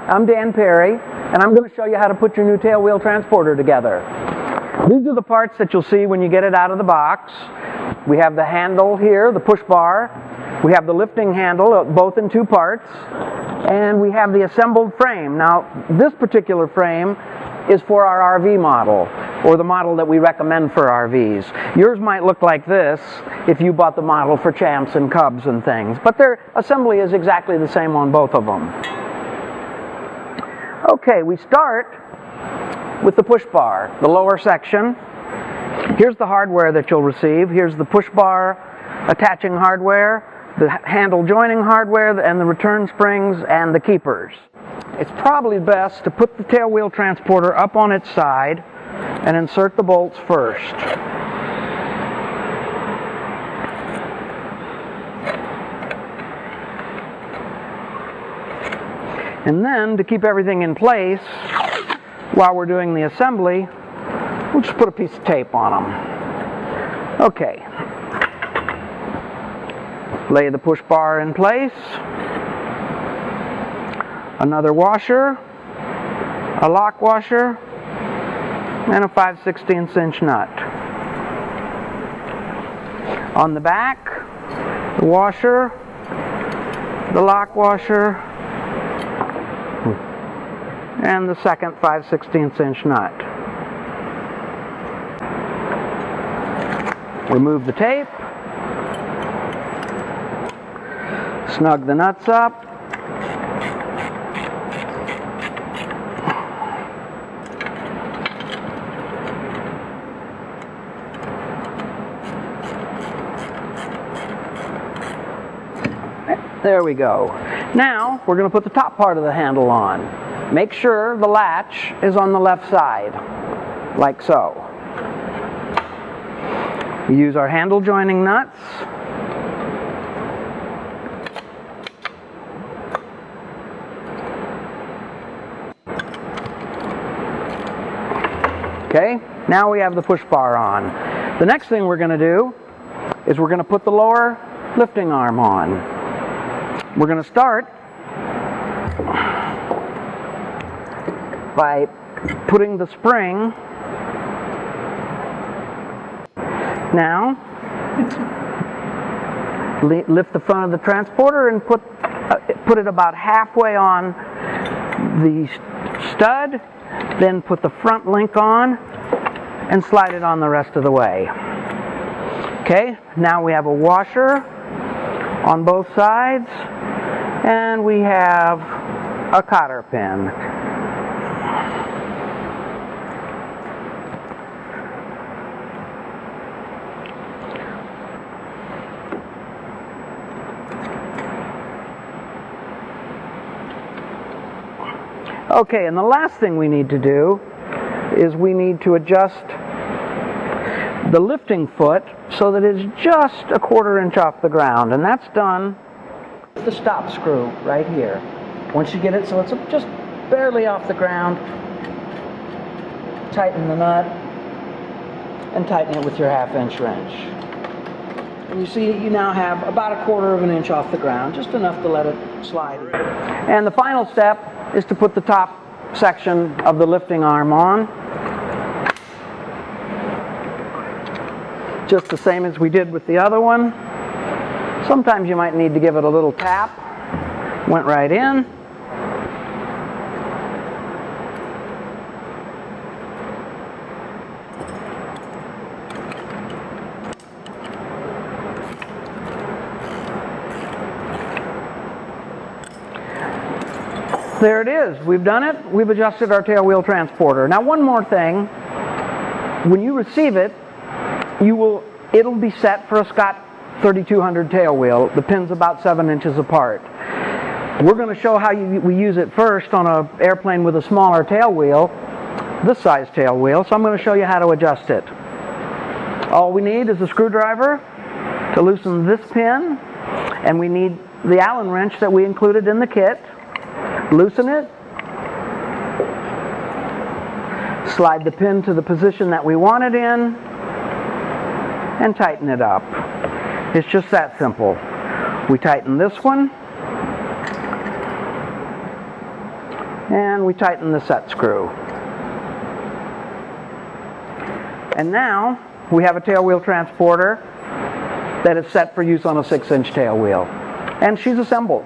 I'm Dan Perry, and I'm going to show you how to put your new Tailwheel Transporter together. These are the parts that you'll see when you get it out of the box. We have the handle here, the push bar. We have the lifting handle, both in two parts. And we have the assembled frame. Now, this particular frame is for our RV model, or the model that we recommend for RVs. Yours might look like this if you bought the model for Champs and Cubs and things, but their assembly is exactly the same on both of them. Okay, we start with the push bar, the lower section. Here's the hardware that you'll receive. Here's the push bar attaching hardware, the handle joining hardware, and the return springs and the keepers. It's probably best to put the Tailwheel Transporter up on its side and insert the bolts first. And then, to keep everything in place while we're doing the assembly, we'll just put a piece of tape on them. Okay. Lay the push bar in place. Another washer, a lock washer, and a 5/16 inch nut. On the back, the washer, the lock washer, and the second 5/16 inch nut. Remove the tape, snug the nuts up, there we go. Now we're going to put the top part of the handle on. Make sure the latch is on the left side, like so. We use our handle joining nuts. Okay, now we have the push bar on. The next thing we're going to do is we're going to put the lower lifting arm on. We're going to start by putting the spring. Now, lift the front of the transporter and put it about halfway on the stud, then put the front link on and slide it on the rest of the way. Okay, now we have a washer on both sides, and we have a cotter pin. Okay, and the last thing we need to do is we need to adjust the lifting foot so that it's just a 1/4 inch off the ground, and that's done with the stop screw right here. Once you get it so it's just barely off the ground, tighten the nut and tighten it with your 1/2 inch wrench. And you see you now have about a 1/4 inch off the ground, just enough to let it slide. And the final step is to put the top section of the lifting arm on. Just the same as we did with the other one. Sometimes you might need to give it a little tap. Went right in. There it is. We've done it. We've adjusted our Tailwheel Transporter. Now, one more thing. When you receive it, it'll be set for a Scott 3200 tailwheel. The pin's about 7 inches apart. We're going to show how we use it first on an airplane with a smaller tailwheel, this size tailwheel, so I'm going to show you how to adjust it. All we need is a screwdriver to loosen this pin, and we need the Allen wrench that we included in the kit. Loosen it, slide the pin to the position that we want it in, and tighten it up. It's just that simple. We tighten this one, And we tighten the set screw. And now we have a tailwheel transporter that is set for use on a 6-inch tailwheel. And she's assembled.